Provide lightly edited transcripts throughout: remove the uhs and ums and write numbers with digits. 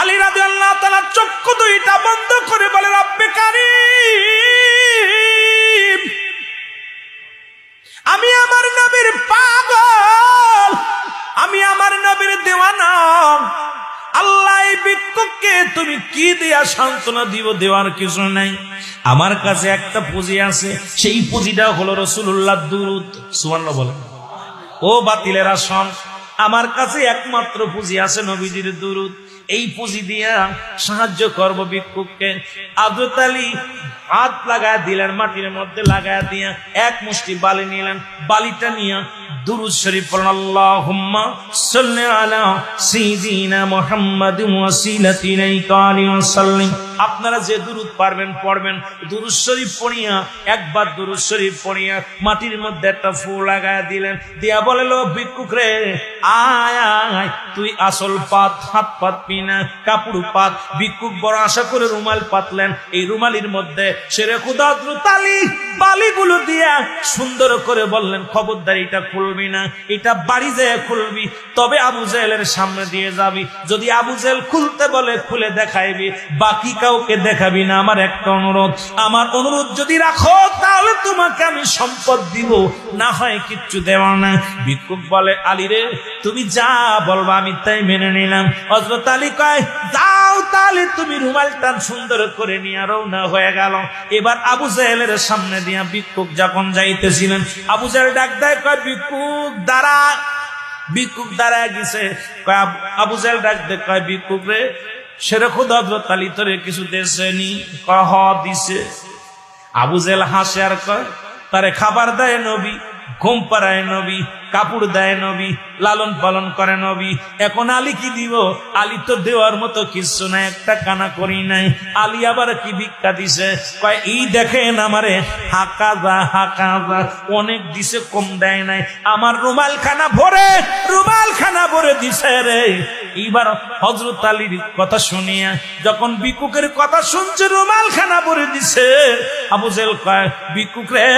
আলী রাদিয়াল্লাহু তাআলা চক্ষু দুইটা বন্ধ করে বলে, রব্বে কারীম, আমি আমার নবীর পাগল, আমি আমার নবীর দেওয়ানা। আল্লাহ এই ভিক্ষুককে তুমি কি দিয়া সান্ত্বনা দিব? দেওয়ার কিছু নাই। আমার কাছে একটা পুঁজি আছে, সেই পুঁজিটা হলো রাসূলুল্লাহ দুরূদ। সুবহানাল্লাহ বলেন। ও বাতিলেরা শোন, আমার কাছে একমাত্র পুঁজি আছে নবীজির দুরূদ। এই পুঁজি দিয়া সাহায্য করব ভিক্ষুককে। হযরত আলী হাত লাগায় দিলেন, মাটির মধ্যে লাগায় দিয়া এক মুষ্টি বালি নিলেন। বালিটা নিয়ে দুরূদ শরীফ পড়েন, আল্লাহুম্মা সাল্লি আলা সাইয়্যিদিনা মুহাম্মাদিন ওয়াসিলাতি ইলাইকা আলাইহি ওয়াসাল্লাম। আপনারা যে দুরূদ পারবেন পড়বেন। দুরূদ শরীফ পড়িয়া একবার দুরূদ শরীফ পড়িয়া মাটির মধ্যে একটা ফু লাগায় দিলেন। দিয়া বলল, ভিক্ষুক রে, আয় আয়, তুই আসল পাত, হাত পাতবি না, কাপড় পাত। ভিক্ষুক বড় আশা করে রুমাল পাতলেন। এই রুমালির মধ্যে শেরে খুদা হযরত আলী বালিগুলো দিয়া সুন্দর করে বললেন, খবরদার এটা খুলবি না, এটা বাড়ি যেয়ে খুলবি, তবে আবু জেহেলের সামনে দিয়ে যাবি। যদি আবু জেহেল খুলতে বলে খুলে দেখাইবি, বাকি কাউকে দেখাবি না। আমার একটা অনুরোধ, আমার অনুরোধ যদি রাখো তাহলে তোমাকে আমি সম্পদ দিব, না হয় কিচ্ছু দেব না। ভিক্ষুক বলে, আলী রে, তুমি যা বলবা আমি তাই মেনে নিলাম। হযরত আলী কয়, যাও তাহলে তুমি রুমালটা সুন্দর করে নিয়ে রওনা হয়ে গেল। এবার আবু জেহেলের সামনে দিয়া ভিক্ষুক যখন যাইতেছিলেন, আবু জেহেল ডাক দেয়, কয়, ভিক্ষুক দাঁড়া। ভিক্ষুক দাঁড়ায় গেছে। আবু জেহেল ডাক দেয়, কয়, ভিক্ষুক রে, শেরে খুদা হযরত আলী তোরে কিছু দেশনি? কয়, হ দিছে। আবু জেহেল হাসে আর কয়, তারে খাবার দেয় নবী, ঘুম পাড়ায় নবী, কাপড় দেয় নবী, লালন পালন করে নবী। এখন আলী কি দিব? আলী তো দেওয়ার মতো কিছু নাই, একটা কানা করি নাই। আলী আবার কি ভিক্ষা দিছে? কয়, এই দেখেন আমারে হাকাজা হাকাজা অনেক দিছে, কম দেয় নাই। আমার রুমাল খানা ভরে দিছে রে। এইবার হযরত আলীর কথা শুনিয়া যখন ভিক্ষুকের কথা শুনছে, রুমাল খানা ভরে দিছে, আবু জেহেল কয়, ভিক্ষুক রে,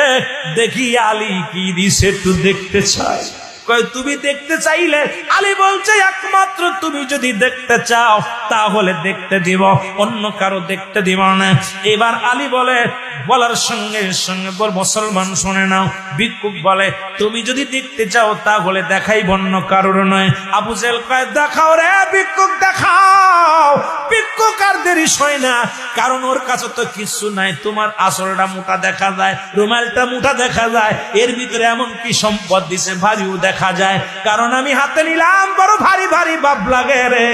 দেখি আলী কি দিছে, একটু দেখতে চাই। কয়, তুমি দেখতে চাইলে? আলী বলছে, একমাত্র তুমি যদি দেখতে চাও তাহলে দেখতে দিব, অন্য কারো দেখতে দিব না। এবার আলী বলে, বলার সঙ্গে সঙ্গে মুসলমান শুনে নাও, ভিক্ষুক বলে, তুমি যদি দেখতে চাও তাহলে দেখাই, অন্য কারোর নয়। আবু জেহেল কয়, দেখাও রে ভিক্ষুক, দেখাও। ভিক্ষুক আর দেরি হয় না, কারণ ওর কাছে তো কিছু নাই। তোমার আসলটা মোটা দেখা যায়, রুমালটা মোটা দেখা যায়, এর ভিতরে এমন কি সম্পদ দিছে ভারীও দেখা যায়। কারণ আমি হাতে নিলাম, বড় ভারী ভারী ভাব লাগে রে।